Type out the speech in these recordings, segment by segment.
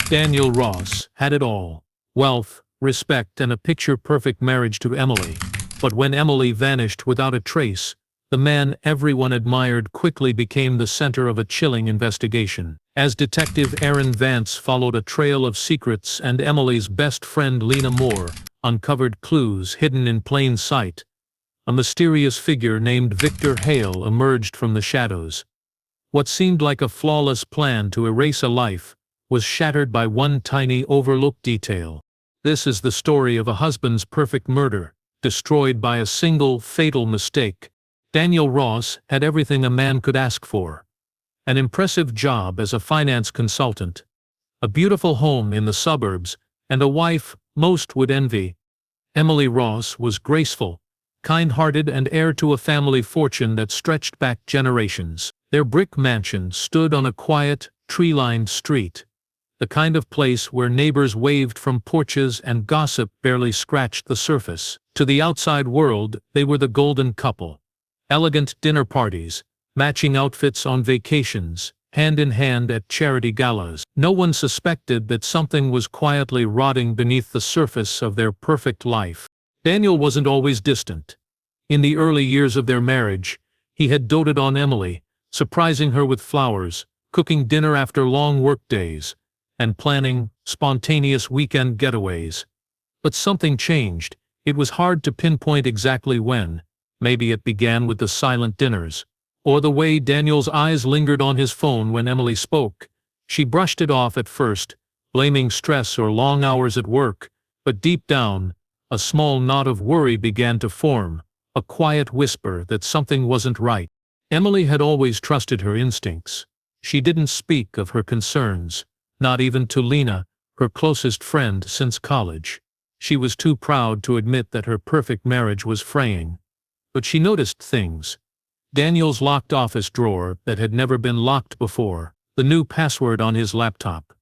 Daniel Ross had it all: wealth, respect, and a picture-perfect marriage to Emily. But when Emily vanished without a trace, the man everyone admired quickly became the center of a chilling investigation. As Detective Aaron Vance followed a trail of secrets and Emily's best friend Lena Moore uncovered clues hidden in plain sight, a mysterious figure named Victor Hale emerged from the shadows. What seemed like a flawless plan to erase a life was shattered by one tiny overlooked detail. This is the story of a husband's perfect murder, destroyed by a single fatal mistake. Daniel Ross had everything a man could ask for: an impressive job as a finance consultant, a beautiful home in the suburbs, and a wife most would envy. Emily Ross was graceful, kind-hearted, and heir to a family fortune that stretched back generations. Their brick mansion stood on a quiet, tree-lined street, the kind of place where neighbors waved from porches and gossip barely scratched the surface. To the outside world, they were the golden couple. Elegant dinner parties, matching outfits on vacations, hand in hand at charity galas. No one suspected that something was quietly rotting beneath the surface of their perfect life. Daniel wasn't always distant. In the early years of their marriage, he had doted on Emily, surprising her with flowers, cooking dinner after long workdays, and planning spontaneous weekend getaways. But something changed. It was hard to pinpoint exactly when. Maybe it began with the silent dinners, or the way Daniel's eyes lingered on his phone when Emily spoke. She brushed it off at first, blaming stress or long hours at work, but deep down, a small knot of worry began to form, a quiet whisper that something wasn't right. Emily had always trusted her instincts. She didn't speak of her concerns, not even to Lena, her closest friend since college. She was too proud to admit that her perfect marriage was fraying. But she noticed things. Daniel's locked office drawer that had never been locked before, the new password on his laptop,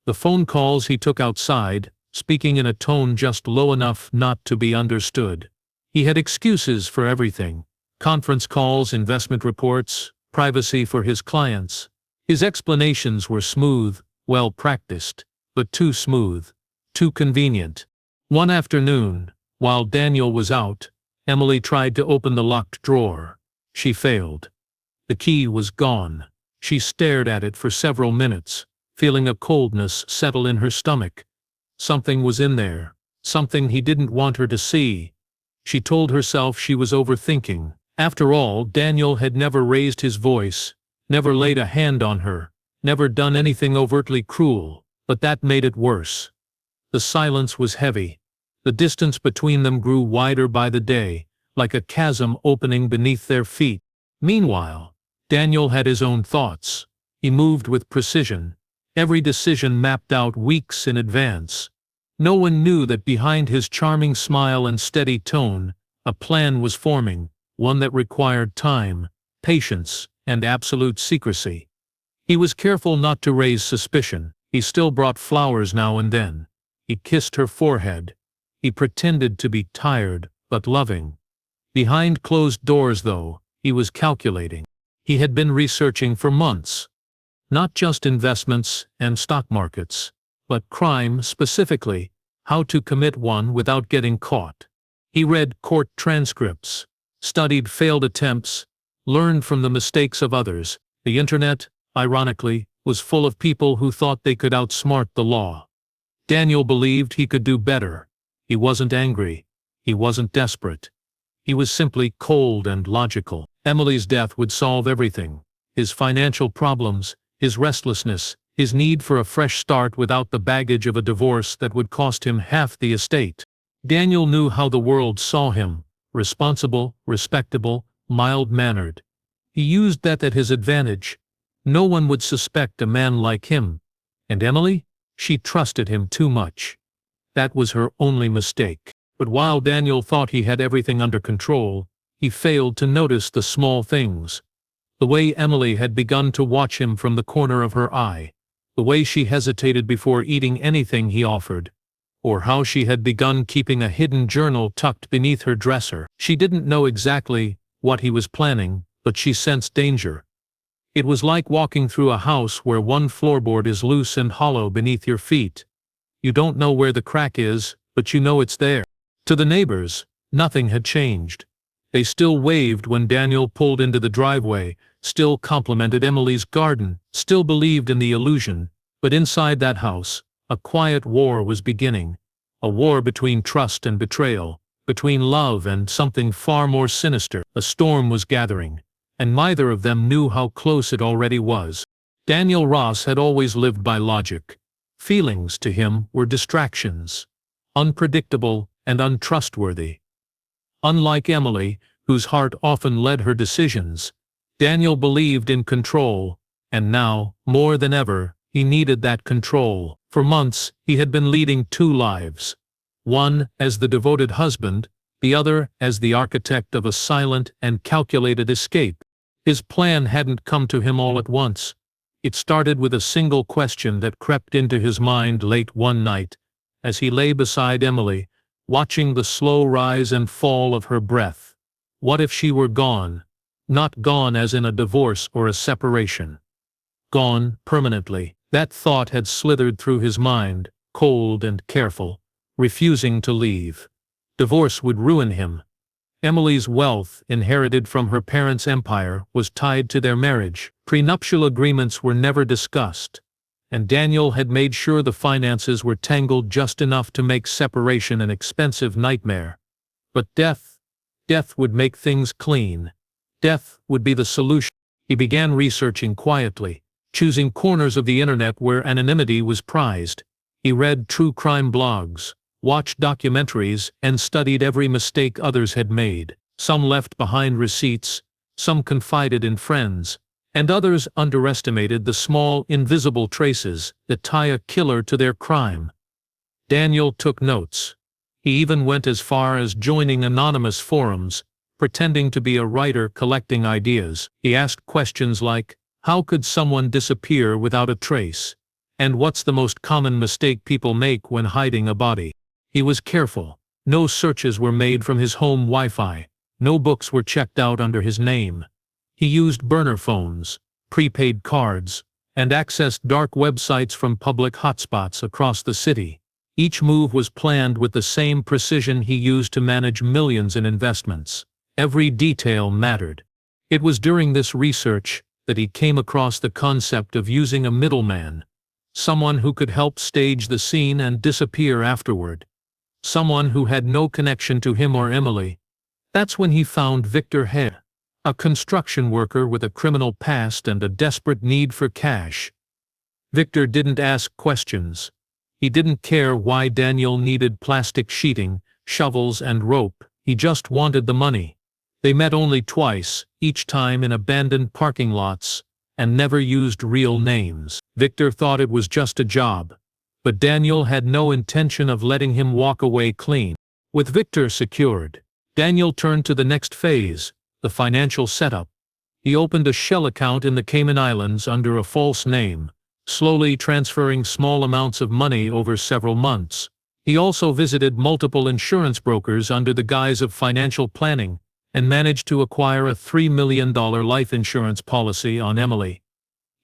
the phone calls he took outside, speaking in a tone just low enough not to be understood. He had excuses for everything: conference calls, investment reports, privacy for his clients. His explanations were smooth, well practiced, but too smooth, too convenient. One afternoon, while Daniel was out, Emily tried to open the locked drawer. She failed. The key was gone. She stared at it for several minutes, feeling a coldness settle in her stomach. Something was in there, something he didn't want her to see. She told herself she was overthinking. After all, Daniel had never raised his voice, never laid a hand on her, never done anything overtly cruel, but that made it worse. The silence was heavy. The distance between them grew wider by the day, like a chasm opening beneath their feet. Meanwhile, Daniel had his own thoughts. He moved with precision, every decision mapped out weeks in advance. No one knew that behind his charming smile and steady tone, a plan was forming, one that required time, patience, and absolute secrecy. He was careful not to raise suspicion. He still brought flowers now and then. He kissed her forehead. He pretended to be tired, but loving. Behind closed doors, though, he was calculating. He had been researching for months. Not just investments and stock markets, but crime specifically, how to commit one without getting caught. He read court transcripts, studied failed attempts, learned from the mistakes of others. The internet, ironically, was full of people who thought they could outsmart the law. Daniel believed he could do better. He wasn't angry. He wasn't desperate. He was simply cold and logical. Emily's death would solve everything: his financial problems, his restlessness, his need for a fresh start without the baggage of a divorce that would cost him half the estate. Daniel knew how the world saw him: responsible, respectable, mild-mannered. He used that at his advantage. No one would suspect a man like him. And Emily? She trusted him too much. That was her only mistake. But while Daniel thought he had everything under control, he failed to notice the small things. The way Emily had begun to watch him from the corner of her eye, the way she hesitated before eating anything he offered, or how she had begun keeping a hidden journal tucked beneath her dresser. She didn't know exactly what he was planning, but she sensed danger. It was like walking through a house where one floorboard is loose and hollow beneath your feet. You don't know where the crack is, but you know it's there. To the neighbors, nothing had changed. They still waved when Daniel pulled into the driveway, still complimented Emily's garden, still believed in the illusion. But inside that house, a quiet war was beginning. A war between trust and betrayal, between love and something far more sinister. A storm was gathering, and neither of them knew how close it already was. Daniel Ross had always lived by logic. Feelings to him were distractions, unpredictable and untrustworthy. Unlike Emily, whose heart often led her decisions, Daniel believed in control, and now, more than ever, he needed that control. For months, he had been leading two lives. One as the devoted husband, the other as the architect of a silent and calculated escape. His plan hadn't come to him all at once. It started with a single question that crept into his mind late one night, as he lay beside Emily, watching the slow rise and fall of her breath. What if she were gone? Not gone as in a divorce or a separation. Gone permanently. That thought had slithered through his mind, cold and careful, refusing to leave. Divorce would ruin him. Emily's wealth, inherited from her parents' empire, was tied to their marriage. Prenuptial agreements were never discussed, and Daniel had made sure the finances were tangled just enough to make separation an expensive nightmare. But death would make things clean. Death would be the solution. He began researching quietly, choosing corners of the internet where anonymity was prized. He read true crime blogs, watched documentaries, and studied every mistake others had made. Some left behind receipts, some confided in friends, and others underestimated the small, invisible traces that tie a killer to their crime. Daniel took notes. He even went as far as joining anonymous forums, pretending to be a writer collecting ideas. He asked questions like, how could someone disappear without a trace? And what's the most common mistake people make when hiding a body? He was careful. No searches were made from his home Wi-Fi. No books were checked out under his name. He used burner phones, prepaid cards, and accessed dark websites from public hotspots across the city. Each move was planned with the same precision he used to manage millions in investments. Every detail mattered. It was during this research that he came across the concept of using a middleman, someone who could help stage the scene and disappear afterward. Someone who had no connection to him or Emily. That's when he found Victor Hare, a construction worker with a criminal past and a desperate need for cash. Victor didn't ask questions. He didn't care why Daniel needed plastic sheeting, shovels, and rope. He just wanted the money. They met only twice, each time in abandoned parking lots, and never used real names. Victor thought it was just a job, but Daniel had no intention of letting him walk away clean. With Victor secured, Daniel turned to the next phase, the financial setup. He opened a shell account in the Cayman Islands under a false name, slowly transferring small amounts of money over several months. He also visited multiple insurance brokers under the guise of financial planning, and managed to acquire a $3 million life insurance policy on Emily.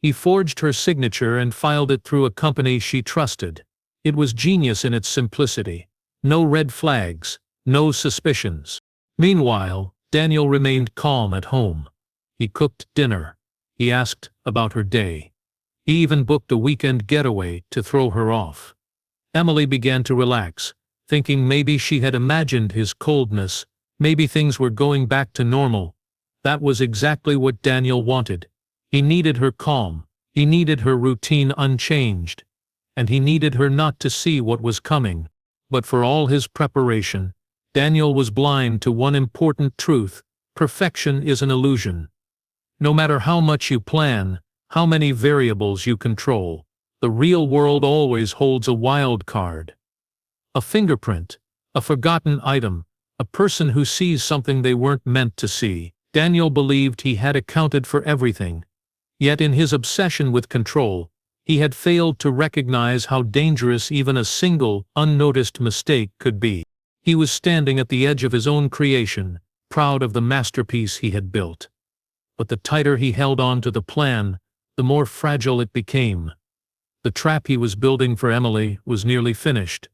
He forged her signature and filed it through a company she trusted. It was genius in its simplicity. No red flags, no suspicions. Meanwhile, Daniel remained calm at home. He cooked dinner. He asked about her day. He even booked a weekend getaway to throw her off. Emily began to relax, thinking maybe she had imagined his coldness. Maybe things were going back to normal. That was exactly what Daniel wanted. He needed her calm. He needed her routine unchanged. And he needed her not to see what was coming. But for all his preparation, Daniel was blind to one important truth: perfection is an illusion. No matter how much you plan, how many variables you control, the real world always holds a wild card. A fingerprint, a forgotten item, a person who sees something they weren't meant to see. Daniel believed he had accounted for everything. Yet in his obsession with control, he had failed to recognize how dangerous even a single, unnoticed mistake could be. He was standing at the edge of his own creation, proud of the masterpiece he had built. but the tighter he held on to the plan, the more fragile it became. The trap he was building for Emily was nearly finished.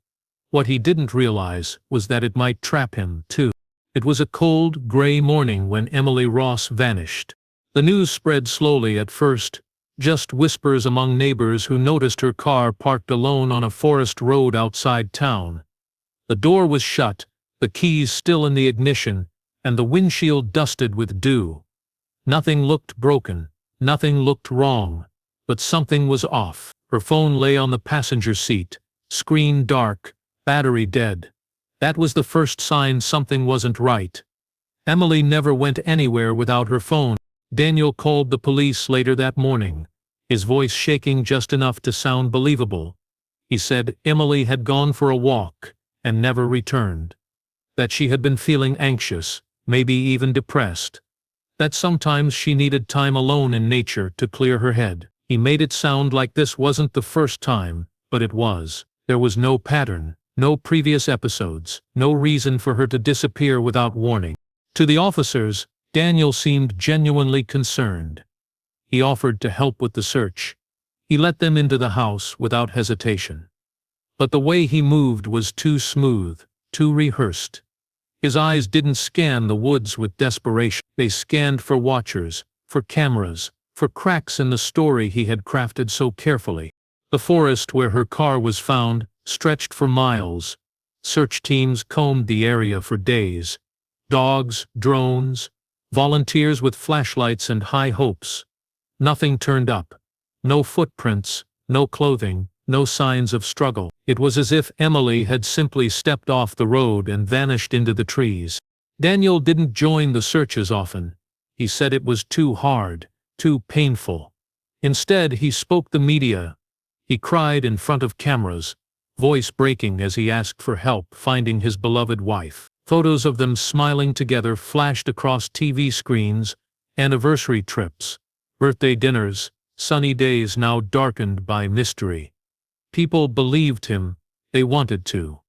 What he didn't realize was that it might trap him, too. It was a cold, gray morning when Emily Ross vanished. The news spread slowly at first, just whispers among neighbors who noticed her car parked alone on a forest road outside town. The door was shut, the keys still in the ignition, and the windshield dusted with dew. Nothing looked broken, nothing looked wrong, but something was off. Her phone lay on the passenger seat, screen dark, battery dead. That was the first sign something wasn't right. Emily never went anywhere without her phone. Daniel called the police later that morning, his voice shaking just enough to sound believable. He said Emily had gone for a walk and never returned. That she had been feeling anxious, maybe even depressed. That sometimes she needed time alone in nature to clear her head. He made it sound like this wasn't the first time, but it was. There was no pattern, no previous episodes, no reason for her to disappear without warning. To the officers, Daniel seemed genuinely concerned. He offered to help with the search. He let them into the house without hesitation. But the way he moved was too smooth, too rehearsed. His eyes didn't scan the woods with desperation. They scanned for watchers, for cameras, for cracks in the story he had crafted so carefully. The forest where her car was found stretched for miles. Search teams combed the area for days. Dogs, drones, volunteers with flashlights and high hopes. Nothing turned up. No footprints, no clothing, no signs of struggle. It was as if Emily had simply stepped off the road and vanished into the trees. Daniel didn't join the searches often. He said it was too hard, too painful. Instead, he spoke the media. He cried in front of cameras, voice breaking as he asked for help finding his beloved wife. Photos of them smiling together flashed across TV screens, anniversary trips, birthday dinners, sunny days now darkened by mystery. People believed him, they wanted to.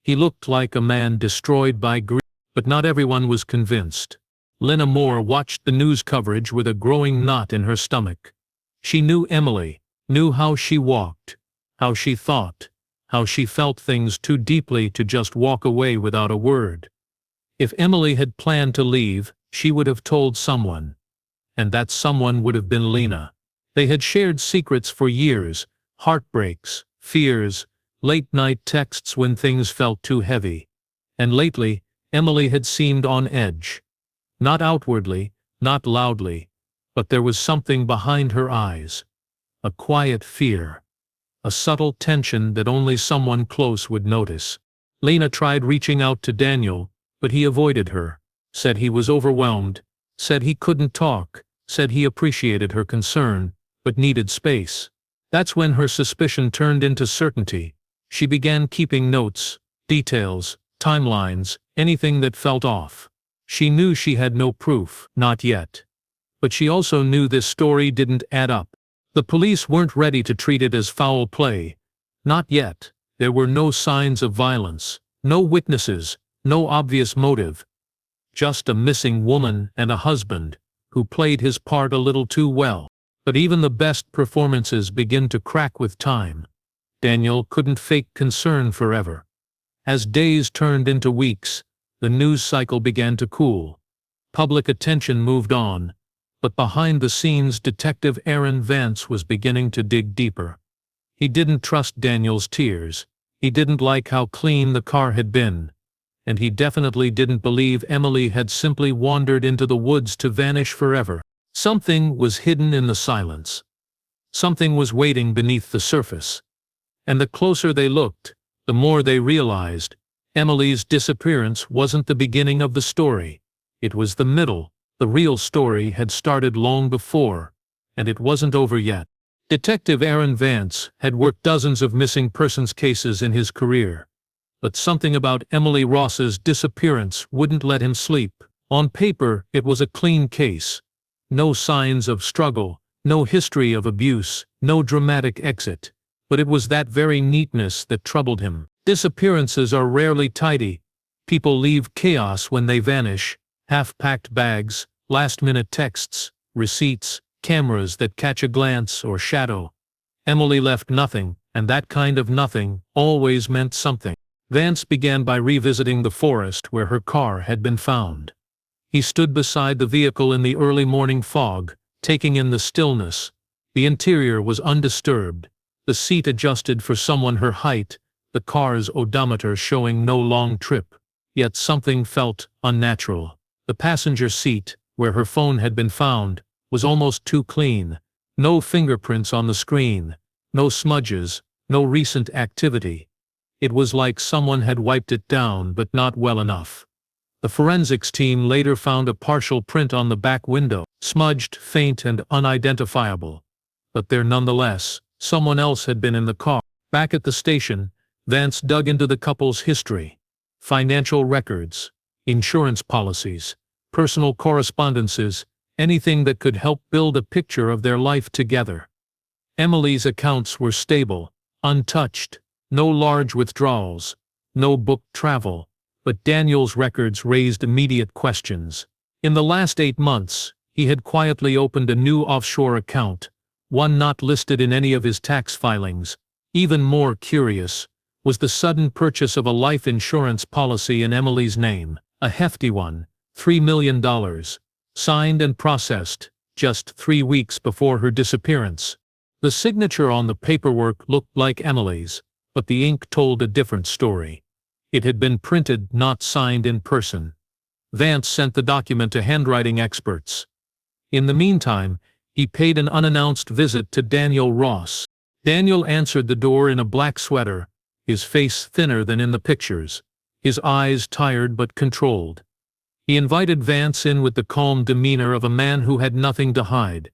He looked like a man destroyed by grief, but not everyone was convinced. Lena Moore watched the news coverage with a growing knot in her stomach. She knew Emily, knew how she walked, how she thought, how she felt things too deeply to just walk away without a word. If Emily had planned to leave, she would have told someone. And that someone would have been Lena. They had shared secrets for years, heartbreaks, fears, late-night texts when things felt too heavy. And lately, Emily had seemed on edge. Not outwardly, not loudly, but there was something behind her eyes. A quiet fear. A subtle tension that only someone close would notice. Lena tried reaching out to Daniel, but he avoided her, said he was overwhelmed, said he couldn't talk, said he appreciated her concern, but needed space. That's when her suspicion turned into certainty. She began keeping notes, details, timelines, anything that felt off. She knew she had no proof, not yet. But she also knew this story didn't add up. The police weren't ready to treat it as foul play. Not yet. There were no signs of violence, no witnesses, no obvious motive. Just a missing woman and a husband, who played his part a little too well. But even the best performances begin to crack with time. Daniel couldn't fake concern forever. As days turned into weeks, the news cycle began to cool. Public attention moved on, but behind the scenes Detective Aaron Vance was beginning to dig deeper. He didn't trust Daniel's tears, he didn't like how clean the car had been, and he definitely didn't believe Emily had simply wandered into the woods to vanish forever. Something was hidden in the silence. Something was waiting beneath the surface. And the closer they looked, the more they realized Emily's disappearance wasn't the beginning of the story. It was the middle. The real story had started long before, and it wasn't over yet. Detective Aaron Vance had worked dozens of missing persons cases in his career, but something about Emily Ross's disappearance wouldn't let him sleep. On paper, it was a clean case. No signs of struggle, no history of abuse, no dramatic exit. But it was that very neatness that troubled him. Disappearances are rarely tidy. People leave chaos when they vanish. Half-packed bags, last-minute texts, receipts, cameras that catch a glance or shadow. Emily left nothing, and that kind of nothing always meant something. Vance began by revisiting the forest where her car had been found. He stood beside the vehicle in the early morning fog, taking in the stillness. The interior was undisturbed, the seat adjusted for someone her height, the car's odometer showing no long trip. Yet something felt unnatural. The passenger seat, where her phone had been found, was almost too clean. No fingerprints on the screen, no smudges, no recent activity. It was like someone had wiped it down, but not well enough. The forensics team later found a partial print on the back window, smudged, faint, and unidentifiable. But there nonetheless, someone else had been in the car. Back at the station, Vance dug into the couple's history. Financial records, insurance policies, personal correspondences, anything that could help build a picture of their life together. Emily's accounts were stable, untouched, no large withdrawals, no booked travel, but Daniel's records raised immediate questions. In the last 8 months, he had quietly opened a new offshore account, one not listed in any of his tax filings. Even more curious was the sudden purchase of a life insurance policy in Emily's name, a hefty one, $3 million, signed and processed just 3 weeks before her disappearance. The signature on the paperwork looked like Emily's, but the ink told a different story. It had been printed, not signed in person. Vance sent the document to handwriting experts. In the meantime, he paid an unannounced visit to Daniel Ross. Daniel answered the door in a black sweater, his face thinner than in the pictures, his eyes tired but controlled. He invited Vance in with the calm demeanor of a man who had nothing to hide.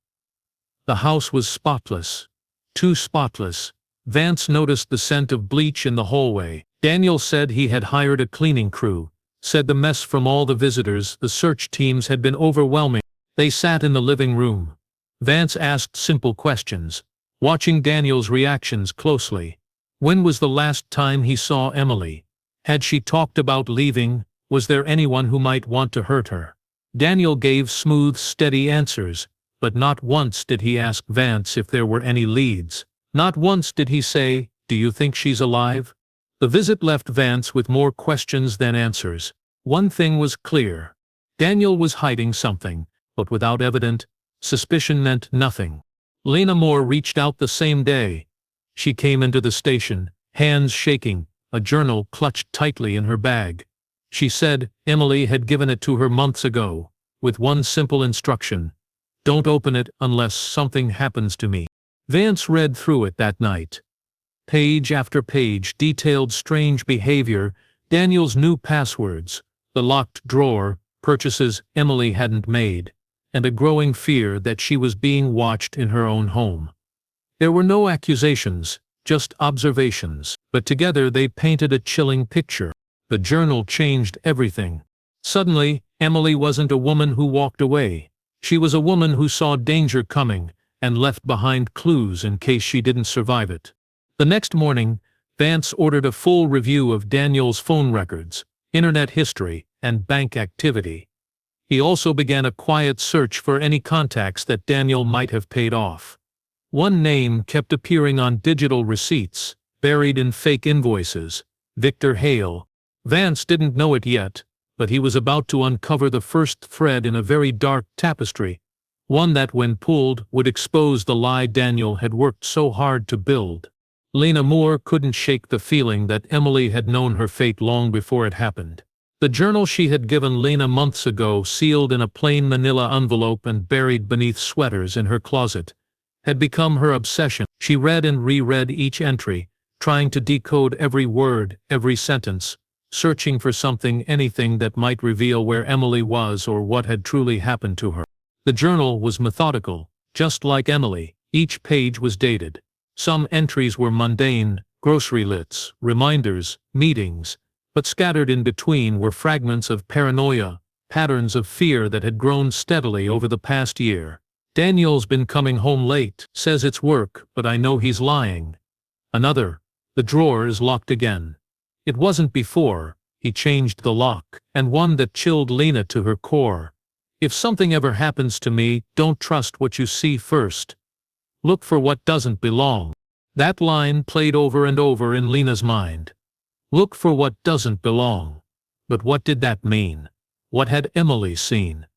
The house was spotless. Too spotless. Vance noticed the scent of bleach in the hallway. Daniel said he had hired a cleaning crew, said the mess from all the visitors, the search teams had been overwhelming. They sat in the living room. Vance asked simple questions, watching Daniel's reactions closely. When was the last time he saw Emily? Had she talked about leaving? Was there anyone who might want to hurt her? Daniel gave smooth, steady answers, but not once did he ask Vance if there were any leads. Not once did he say, "Do you think she's alive?" The visit left Vance with more questions than answers. One thing was clear. Daniel was hiding something, but without evidence, suspicion meant nothing. Lena Moore reached out the same day. She came into the station, hands shaking, a journal clutched tightly in her bag. She said Emily had given it to her months ago, with one simple instruction: "Don't open it unless something happens to me." Vance read through it that night. Page after page detailed strange behavior, Daniel's new passwords, the locked drawer, purchases Emily hadn't made, and a growing fear that she was being watched in her own home. There were no accusations, just observations, but together they painted a chilling picture. The journal changed everything. Suddenly, Emily wasn't a woman who walked away. She was a woman who saw danger coming and left behind clues in case she didn't survive it. The next morning, Vance ordered a full review of Daniel's phone records, internet history, and bank activity. He also began a quiet search for any contacts that Daniel might have paid off. One name kept appearing on digital receipts, buried in fake invoices: Victor Hale. Vance didn't know it yet, but he was about to uncover the first thread in a very dark tapestry, one that, when pulled, would expose the lie Daniel had worked so hard to build. Lena Moore couldn't shake the feeling that Emily had known her fate long before it happened. The journal she had given Lena months ago, sealed in a plain manila envelope and buried beneath sweaters in her closet, had become her obsession. She read and reread each entry, trying to decode every word, every sentence, searching for something, anything that might reveal where Emily was or what had truly happened to her. The journal was methodical, just like Emily. Each page was dated. Some entries were mundane, grocery lists, reminders, meetings, but scattered in between were fragments of paranoia, patterns of fear that had grown steadily over the past year. "Daniel's been coming home late, says it's work, but I know he's lying." Another: "The drawer is locked again. It wasn't before, he changed the lock." And one that chilled Lena to her core: If something ever happens to me, don't trust what you see first. Look for what doesn't belong. That line played over and over in Lena's mind. Look for what doesn't belong. But what did that mean? What had Emily seen?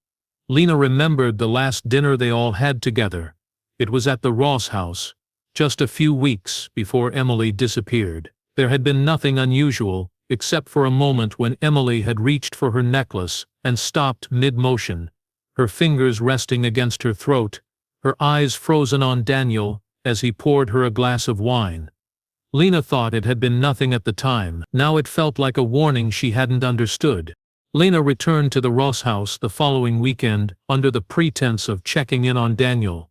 Lena remembered the last dinner they all had together. It was at the Ross house, just a few weeks before Emily disappeared. There had been nothing unusual, except for a moment when Emily had reached for her necklace and stopped mid-motion, her fingers resting against her throat, her eyes frozen on Daniel as he poured her a glass of wine. Lena thought it had been nothing at the time. Now it felt like a warning she hadn't understood. Lena returned to the Ross house the following weekend under the pretense of checking in on Daniel.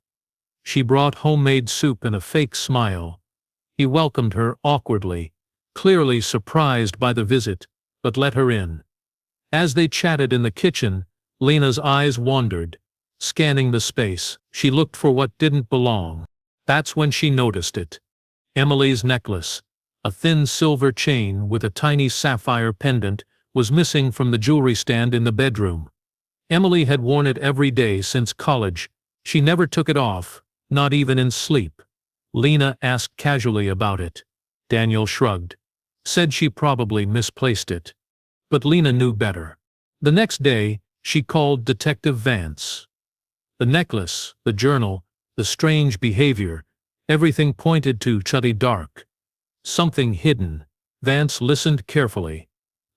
She brought homemade soup and a fake smile. He welcomed her awkwardly, clearly surprised by the visit, but let her in. As they chatted in the kitchen, Lena's eyes wandered, scanning the space. She looked for what didn't belong. That's when she noticed it. Emily's necklace, a thin silver chain with a tiny sapphire pendant, was missing from the jewelry stand in the bedroom. Emily had worn it every day since college. She never took it off, not even in sleep. Lena asked casually about it. Daniel shrugged, said she probably misplaced it. But Lena knew better. The next day, she called Detective Vance. The necklace, the journal, the strange behavior, everything pointed to Chuddy Dark. Something hidden. Vance listened carefully.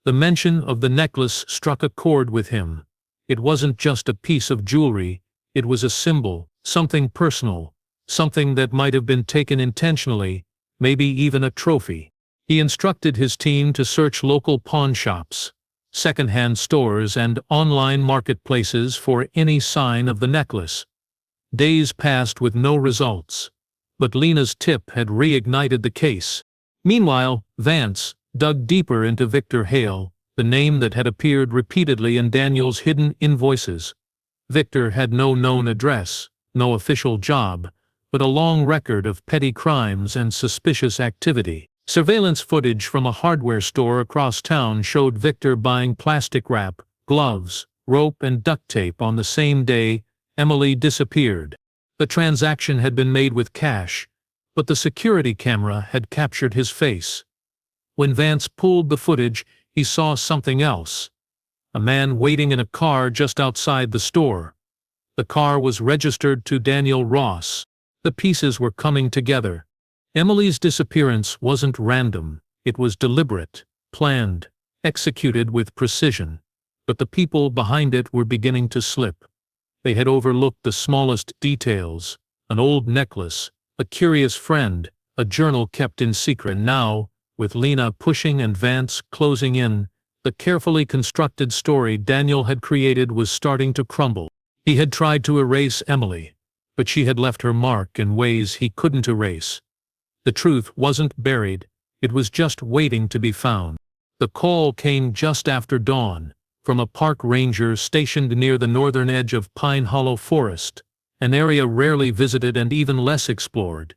The mention of the necklace struck a chord with him. It wasn't just a piece of jewelry, it was a symbol, something personal, something that might have been taken intentionally, maybe even a trophy. He instructed his team to search local pawn shops, second-hand stores and online marketplaces for any sign of the necklace. Days passed with no results, but Lena's tip had reignited the case. Meanwhile, Vance dug deeper into Victor Hale, the name that had appeared repeatedly in Daniel's hidden invoices. Victor had no known address, no official job, but a long record of petty crimes and suspicious activity. Surveillance footage from a hardware store across town showed Victor buying plastic wrap, gloves, rope and duct tape on the same day Emily disappeared. The transaction had been made with cash, but the security camera had captured his face. When Vance pulled the footage, he saw something else. A man waiting in a car just outside the store. The car was registered to Daniel Ross. The pieces were coming together. Emily's disappearance wasn't random. It was deliberate, planned, executed with precision. But the people behind it were beginning to slip. They had overlooked the smallest details: an old necklace, a curious friend, a journal kept in secret. And now, with Lena pushing and Vance closing in, the carefully constructed story Daniel had created was starting to crumble. He had tried to erase Emily, but she had left her mark in ways he couldn't erase. The truth wasn't buried, it was just waiting to be found. The call came just after dawn, from a park ranger stationed near the northern edge of Pine Hollow Forest, an area rarely visited and even less explored.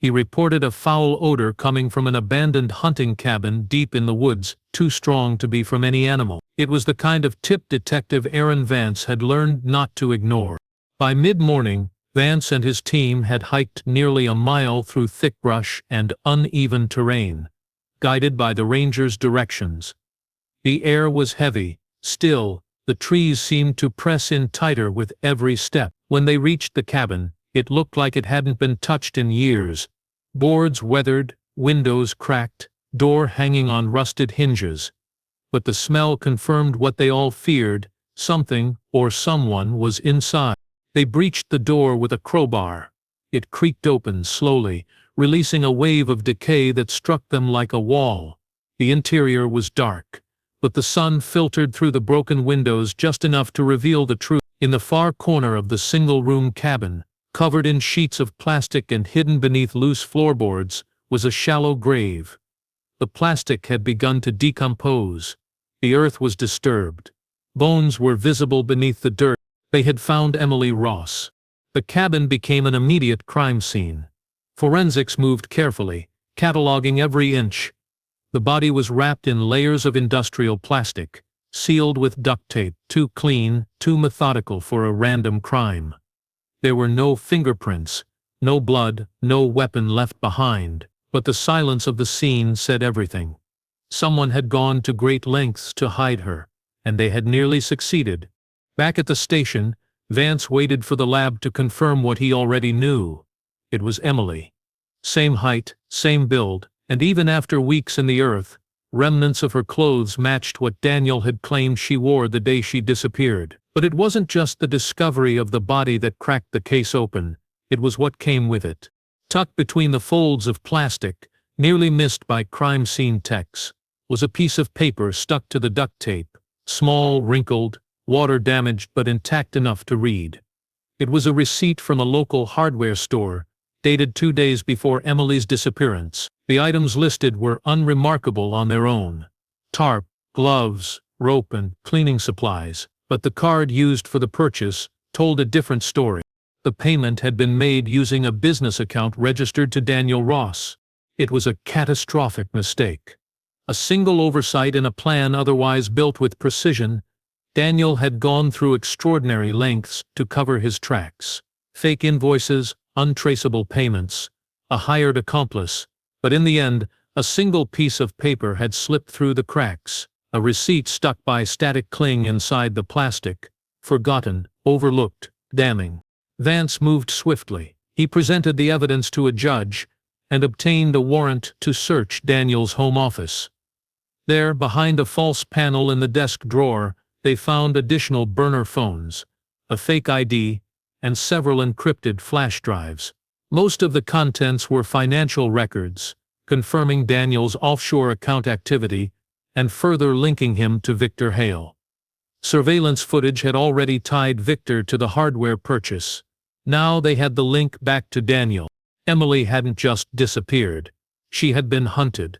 He reported a foul odor coming from an abandoned hunting cabin deep in the woods, too strong to be from any animal. It was the kind of tip Detective Aaron Vance had learned not to ignore. By mid-morning, Vance and his team had hiked nearly a mile through thick brush and uneven terrain, guided by the ranger's directions. The air was heavy, still, the trees seemed to press in tighter with every step. When they reached the cabin, it looked like it hadn't been touched in years. Boards weathered, windows cracked, door hanging on rusted hinges. But the smell confirmed what they all feared: something or someone was inside. They breached the door with a crowbar. It creaked open slowly, releasing a wave of decay that struck them like a wall. The interior was dark, but the sun filtered through the broken windows just enough to reveal the truth. In the far corner of the single-room cabin, covered in sheets of plastic and hidden beneath loose floorboards, was a shallow grave. The plastic had begun to decompose. The earth was disturbed. Bones were visible beneath the dirt. They had found Emily Ross. The cabin became an immediate crime scene. Forensics moved carefully, cataloging every inch. The body was wrapped in layers of industrial plastic, sealed with duct tape, too clean, too methodical for a random crime. There were no fingerprints, no blood, no weapon left behind, but the silence of the scene said everything. Someone had gone to great lengths to hide her, and they had nearly succeeded. Back at the station, Vance waited for the lab to confirm what he already knew. It was Emily. Same height, same build, and even after weeks in the earth, remnants of her clothes matched what Daniel had claimed she wore the day she disappeared. But it wasn't just the discovery of the body that cracked the case open, it was what came with it. Tucked between the folds of plastic, nearly missed by crime scene techs, was a piece of paper stuck to the duct tape, small, wrinkled, water-damaged but intact enough to read. It was a receipt from a local hardware store, dated 2 days before Emily's disappearance. The items listed were unremarkable on their own: tarp, gloves, rope, and cleaning supplies. But the card used for the purchase told a different story. The payment had been made using a business account registered to Daniel Ross. It was a catastrophic mistake. A single oversight in a plan otherwise built with precision. Daniel had gone through extraordinary lengths to cover his tracks. Fake invoices, untraceable payments, a hired accomplice. But in the end, a single piece of paper had slipped through the cracks. A receipt stuck by static cling inside the plastic. Forgotten, overlooked, damning. Vance moved swiftly. He presented the evidence to a judge and obtained a warrant to search Daniel's home office. There, behind a false panel in the desk drawer, they found additional burner phones, a fake ID, and several encrypted flash drives. Most of the contents were financial records, confirming Daniel's offshore account activity and further linking him to Victor Hale. Surveillance footage had already tied Victor to the hardware purchase. Now they had the link back to Daniel. Emily hadn't just disappeared. She had been hunted.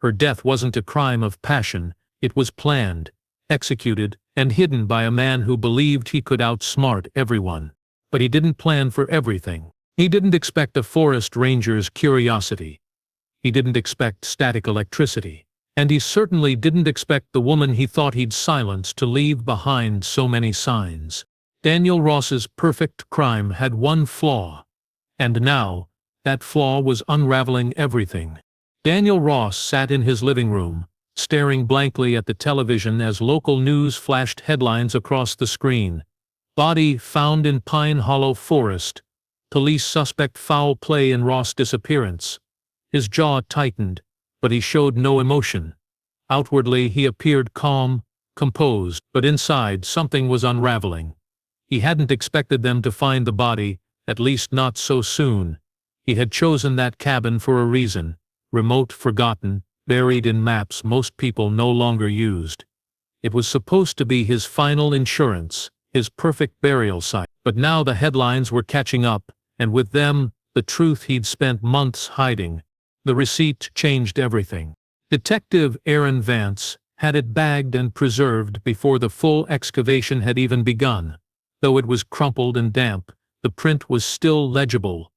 Her death wasn't a crime of passion, it was planned, executed, and hidden by a man who believed he could outsmart everyone. But he didn't plan for everything. He didn't expect a forest ranger's curiosity. He didn't expect static electricity. And he certainly didn't expect the woman he thought he'd silenced to leave behind so many signs. Daniel Ross's perfect crime had one flaw. And now, that flaw was unraveling everything. Daniel Ross sat in his living room, staring blankly at the television as local news flashed headlines across the screen. Body found in Pine Hollow Forest. Police suspect foul play in Ross disappearance. His jaw tightened, but he showed no emotion. Outwardly he appeared calm, composed, but inside something was unraveling. He hadn't expected them to find the body, at least not so soon. He had chosen that cabin for a reason, remote, forgotten, buried in maps most people no longer used. It was supposed to be his final insurance, his perfect burial site. But now the headlines were catching up, and with them, the truth he'd spent months hiding. The receipt changed everything. Detective Aaron Vance had it bagged and preserved before the full excavation had even begun. Though it was crumpled and damp, the print was still legible.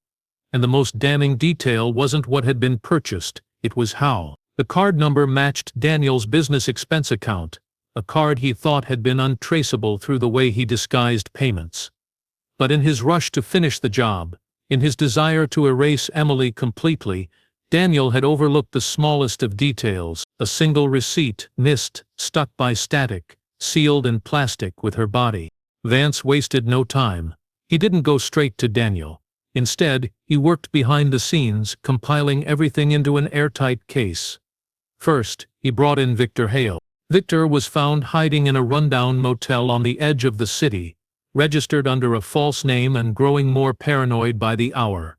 And the most damning detail wasn't what had been purchased, it was how. The card number matched Daniel's business expense account, a card he thought had been untraceable through the way he disguised payments. But in his rush to finish the job, in his desire to erase Emily completely, Daniel had overlooked the smallest of details: a single receipt, missed, stuck by static, sealed in plastic with her body. Vance wasted no time. He didn't go straight to Daniel. Instead, he worked behind the scenes, compiling everything into an airtight case. First, he brought in Victor Hale. Victor was found hiding in a rundown motel on the edge of the city, registered under a false name and growing more paranoid by the hour.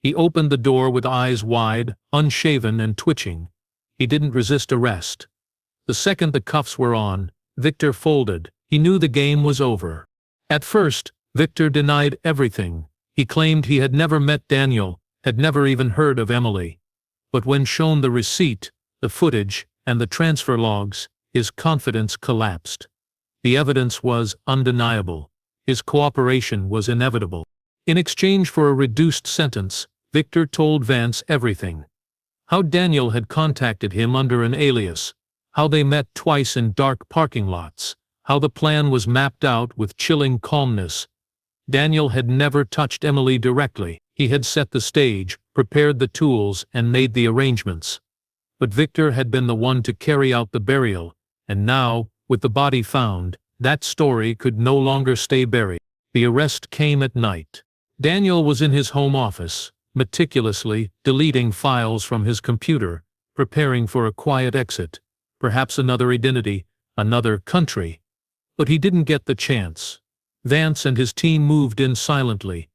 He opened the door with eyes wide, unshaven and twitching. He didn't resist arrest. The second the cuffs were on, Victor folded. He knew the game was over. At first, Victor denied everything. He claimed he had never met Daniel, had never even heard of Emily. But when shown the receipt, the footage, and the transfer logs, his confidence collapsed. The evidence was undeniable. His cooperation was inevitable. In exchange for a reduced sentence, Victor told Vance everything. How Daniel had contacted him under an alias, how they met twice in dark parking lots, how the plan was mapped out with chilling calmness. Daniel had never touched Emily directly. He had set the stage, prepared the tools, and made the arrangements. But Victor had been the one to carry out the burial, and now, with the body found, that story could no longer stay buried. The arrest came at night. Daniel was in his home office, meticulously deleting files from his computer, preparing for a quiet exit, perhaps another identity, another country. But he didn't get the chance. Vance and his team moved in silently.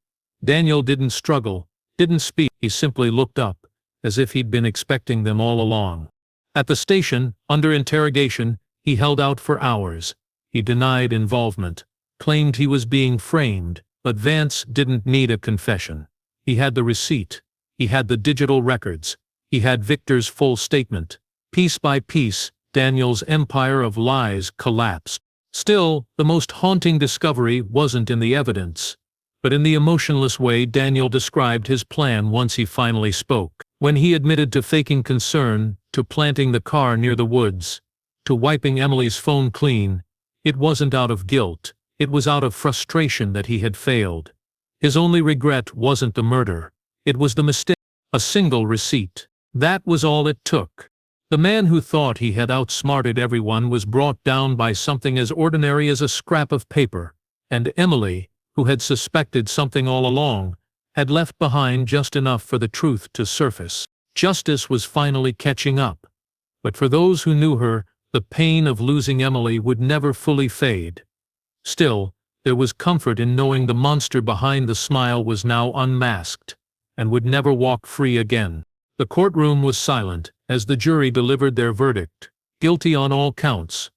Daniel didn't struggle, didn't speak, he simply looked up, as if he'd been expecting them all along. At the station, under interrogation, he held out for hours. He denied involvement, claimed he was being framed, but Vance didn't need a confession. He had the receipt. He had the digital records. He had Victor's full statement. Piece by piece, Daniel's empire of lies collapsed. Still, the most haunting discovery wasn't in the evidence, but in the emotionless way Daniel described his plan once he finally spoke. When he admitted to faking concern, to planting the car near the woods, to wiping Emily's phone clean, it wasn't out of guilt, it was out of frustration that he had failed. His only regret wasn't the murder, it was the mistake. A single receipt. That was all it took. The man who thought he had outsmarted everyone was brought down by something as ordinary as a scrap of paper, and Emily, who had suspected something all along, had left behind just enough for the truth to surface. Justice was finally catching up. But for those who knew her, the pain of losing Emily would never fully fade. Still, there was comfort in knowing the monster behind the smile was now unmasked, and would never walk free again. The courtroom was silent as the jury delivered their verdict, guilty on all counts.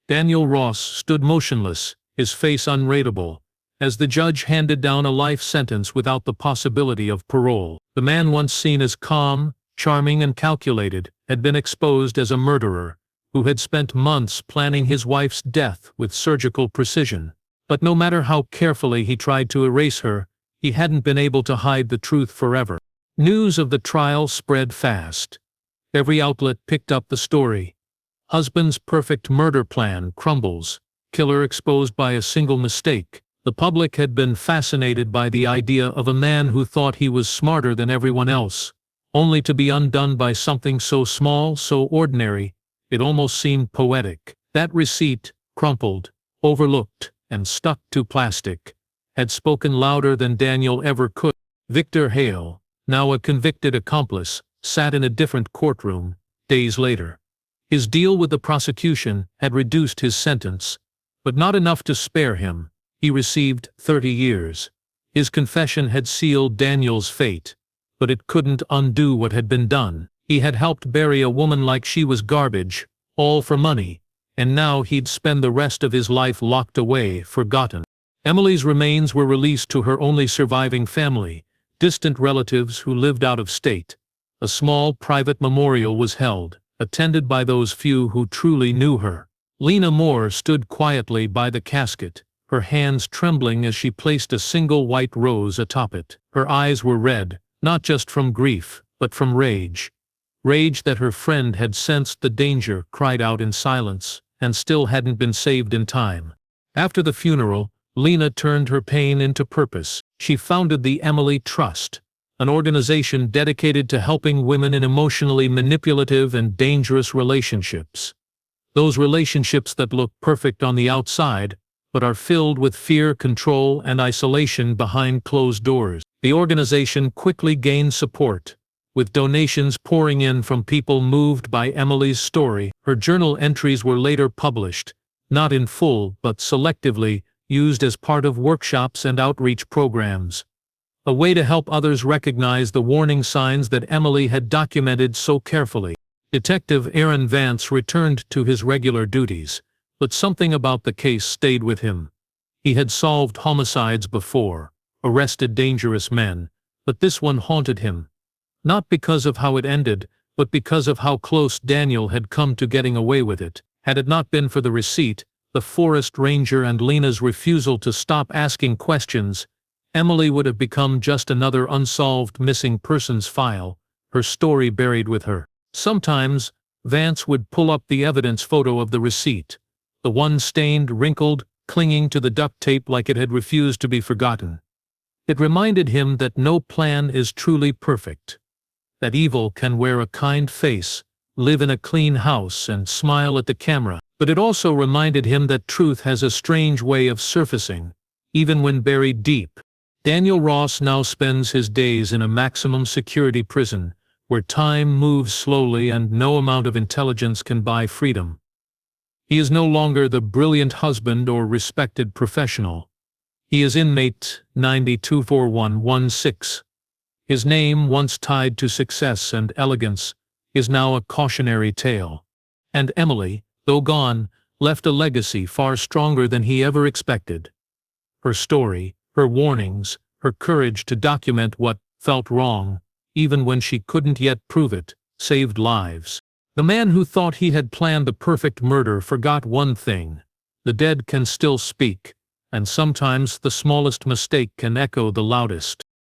Daniel Ross stood motionless, his face unreadable, as the judge handed down a life sentence without the possibility of parole. The man once seen as calm, charming and calculated, had been exposed as a murderer, who had spent months planning his wife's death with surgical precision. But no matter how carefully he tried to erase her, he hadn't been able to hide the truth forever. News of the trial spread fast. Every outlet picked up the story. Husband's perfect murder plan crumbles. Killer exposed by a single mistake. The public had been fascinated by the idea of a man who thought he was smarter than everyone else, only to be undone by something so small, so ordinary, it almost seemed poetic. That receipt, crumpled, overlooked, and stuck to plastic, had spoken louder than Daniel ever could. Victor Hale, now a convicted accomplice, sat in a different courtroom, days later. His deal with the prosecution had reduced his sentence, but not enough to spare him. He received 30 years. His confession had sealed Daniel's fate, but it couldn't undo what had been done. He had helped bury a woman like she was garbage, all for money, and now he'd spend the rest of his life locked away, forgotten. Emily's remains were released to her only surviving family, distant relatives who lived out of state. A small private memorial was held, attended by those few who truly knew her. Lena Moore stood quietly by the casket, her hands trembling as she placed a single white rose atop it. Her eyes were red, not just from grief, but from rage. Rage that her friend had sensed the danger, cried out in silence, and still hadn't been saved in time. After the funeral, Lena turned her pain into purpose. She founded the Emily Trust, an organization dedicated to helping women in emotionally manipulative and dangerous relationships. Those relationships that look perfect on the outside, but are filled with fear, control, and isolation behind closed doors. The organization quickly gained support, with donations pouring in from people moved by Emily's story. Her journal entries were later published, not in full but selectively, used as part of workshops and outreach programs. A way to help others recognize the warning signs that Emily had documented so carefully. Detective Aaron Vance returned to his regular duties, but something about the case stayed with him. He had solved homicides before, arrested dangerous men, but this one haunted him. Not because of how it ended, but because of how close Daniel had come to getting away with it. Had it not been for the receipt, the forest ranger and Lena's refusal to stop asking questions, Emily would have become just another unsolved missing persons file, her story buried with her. Sometimes, Vance would pull up the evidence photo of the receipt, the one stained, wrinkled, clinging to the duct tape like it had refused to be forgotten. It reminded him that no plan is truly perfect, that evil can wear a kind face, live in a clean house, and smile at the camera. But it also reminded him that truth has a strange way of surfacing, even when buried deep. Daniel Ross now spends his days in a maximum security prison, where time moves slowly and no amount of intelligence can buy freedom. He is no longer the brilliant husband or respected professional. He is inmate 924116. His name, once tied to success and elegance, is now a cautionary tale. And Emily, though gone, left a legacy far stronger than he ever expected. Her story, her warnings, her courage to document what felt wrong, even when she couldn't yet prove it, saved lives. The man who thought he had planned the perfect murder forgot one thing: the dead can still speak, and sometimes the smallest mistake can echo the loudest.